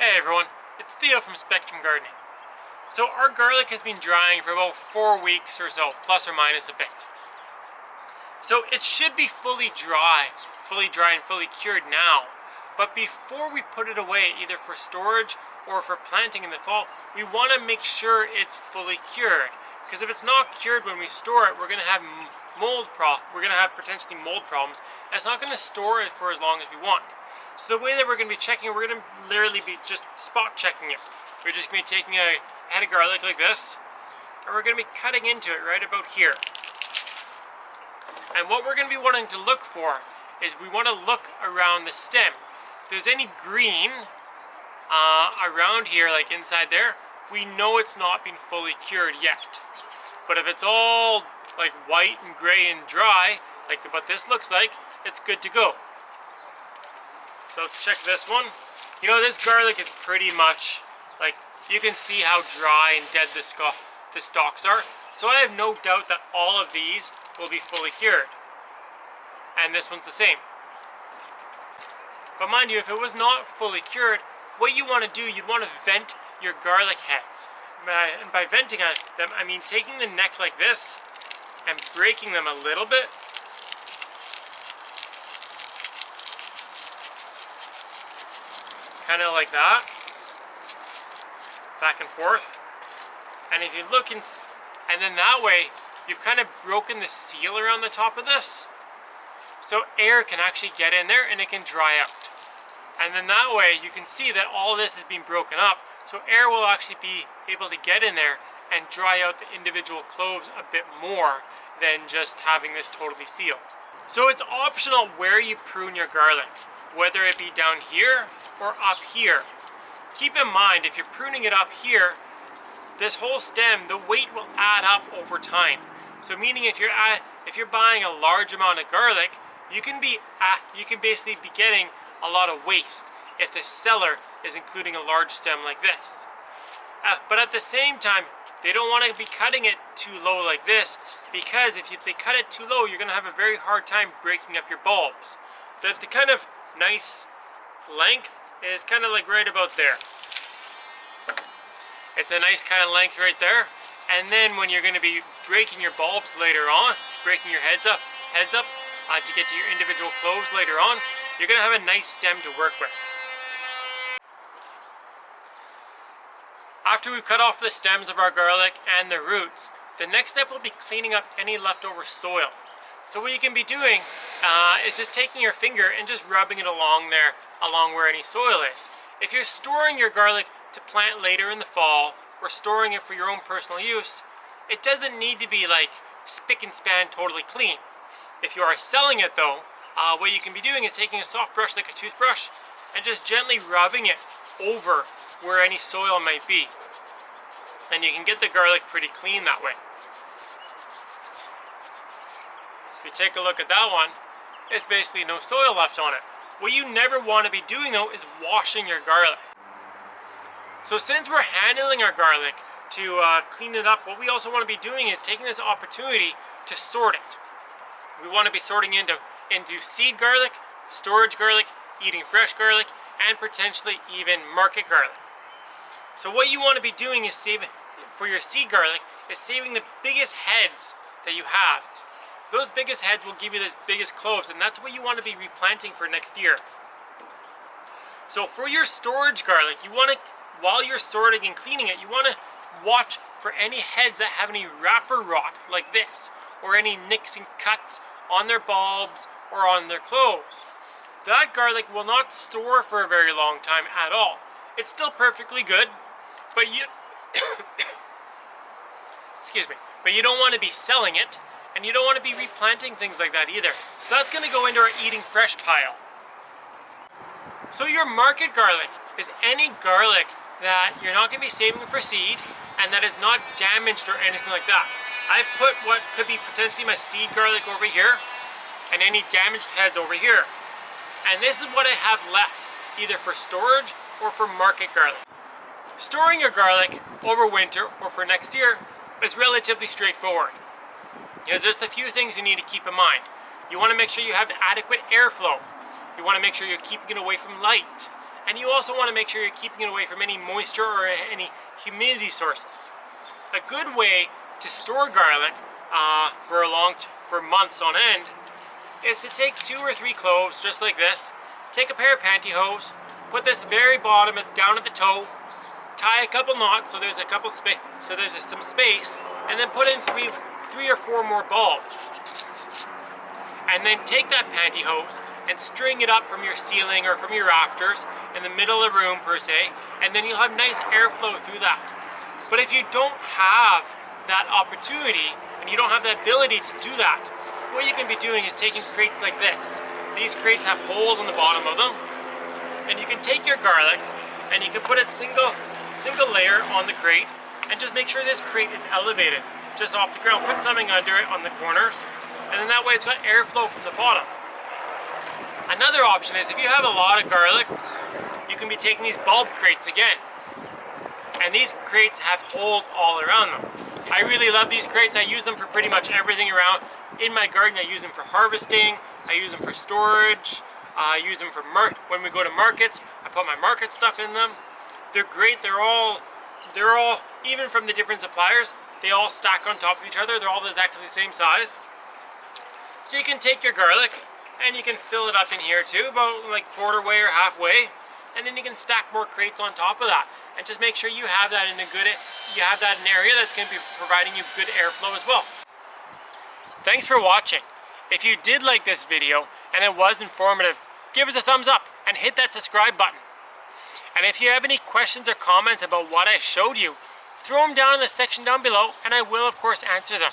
Hey everyone, it's Theo from Spectrum Gardening. So our garlic has been drying for about 4 weeks or so, plus or minus a bit. So it should be fully dry and fully cured now. But before we put it away, either for storage or for planting in the fall, we want to make sure it's fully cured. Because if it's not cured when we store it, we're going to have potentially mold problems, and it's not going to store it for as long as we want. So the way that we're going to be checking it, we're going to literally be just spot checking it. We're just going to be taking a head of garlic like this, and we're going to be cutting into it right about here. And what we're going to be wanting to look for is we want to look around the stem. If there's any green around here, like inside there, we know it's not been fully cured yet. But if it's all like white and gray and dry, like what this looks like, it's good to go. So let's check this one. You know, this garlic is pretty much, like, you can see how dry and dead the stalks are. So I have no doubt that all of these will be fully cured. And this one's the same. But mind you, if it was not fully cured, what you want to do, you'd want to vent your garlic heads. And by venting them, I mean taking the neck like this and breaking them a little bit. Kind of like that, back and forth. And if you look and then that way, you've kind of broken the seal around the top of this. So air can actually get in there and it can dry out. And then that way, you can see that all this is being broken up. So air will actually be able to get in there and dry out the individual cloves a bit more than just having this totally sealed. So it's optional where you prune your garlic, whether it be down here or up here. Keep in mind, if you're pruning it up here, this whole stem, the weight will add up over time. So meaning if you're buying a large amount of garlic, you can basically be getting a lot of waste if the seller is including a large stem like this. But at the same time, they don't want to be cutting it too low like this, because if they cut it too low, you're going to have a very hard time breaking up your bulbs. The kind of nice length is kind of like right about there. It's a nice kind of length right there. And then when you're going to be breaking your bulbs later on, breaking your heads up to get to your individual cloves later on, you're going to have a nice stem to work with. After we've cut off the stems of our garlic and the roots, the next step will be cleaning up any leftover soil. So what you can be doing is just taking your finger and just rubbing it along there, along where any soil is. If you're storing your garlic to plant later in the fall, or storing it for your own personal use, it doesn't need to be like spick and span totally clean. If you are selling it though, what you can be doing is taking a soft brush like a toothbrush and just gently rubbing it over where any soil might be. And you can get the garlic pretty clean that way. If you take a look at that one, it's basically no soil left on it. What you never want to be doing though is washing your garlic. So since we're handling our garlic to clean it up, what we also want to be doing is taking this opportunity to sort it. We want to be sorting into seed garlic, storage garlic, eating fresh garlic, and potentially even market garlic. So what you want to be doing is saving, for your seed garlic, is saving the biggest heads that you have. Those biggest heads will give you the biggest cloves, and that's what you want to be replanting for next year. So for your storage garlic, you want to, while you're sorting and cleaning it, you want to watch for any heads that have any wrapper rot like this, or any nicks and cuts on their bulbs or on their cloves. That garlic will not store for a very long time at all. It's still perfectly good, but you excuse me, but you don't want to be selling it, and you don't want to be replanting things like that either. So that's going to go into our eating fresh pile. So your market garlic is any garlic that you're not going to be saving for seed and that is not damaged or anything like that. I've put what could be potentially my seed garlic over here and any damaged heads over here. And this is what I have left, either for storage or for market garlic. Storing your garlic over winter or for next year is relatively straightforward. There's just a few things you need to keep in mind. You want to make sure you have adequate airflow. You want to make sure you're keeping it away from light. And you also want to make sure you're keeping it away from any moisture or any humidity sources. A good way to store garlic for months on end is to take 2 or 3 cloves, just like this. Take a pair of pantyhose, put this very bottom down at the toe, tie a couple knots so there's some space, and then put in three or four more bulbs. And then take that pantyhose and string it up from your ceiling or from your rafters in the middle of the room per se, and then you'll have nice airflow through that. But if you don't have that opportunity and you don't have the ability to do that, what you can be doing is taking crates like this. These crates have holes on the bottom of them, and you can take your garlic and you can put it single layer on the crate, and just make sure this crate is elevated just off the ground. Put something under it on the corners, and then that way it's got airflow from the bottom. Another option is if you have a lot of garlic, you can be taking these bulb crates again. And these crates have holes all around them. I really love these crates. I use them for pretty much everything around. In my garden, I use them for harvesting. I use them for storage. I use them for when we go to markets. I put my market stuff in them. They're great. They're all, even from the different suppliers, they all stack on top of each other. They're all exactly the same size. So you can take your garlic and you can fill it up in here too, about like quarter way or halfway, and then you can stack more crates on top of that, and just make sure you have that in an area that's going to be providing you good airflow as well. Thanks for watching. If you did like this video and it was informative, give us a thumbs up and hit that subscribe button. And if you have any questions or comments about what I showed you, throw them down in the section down below and I will of course answer them.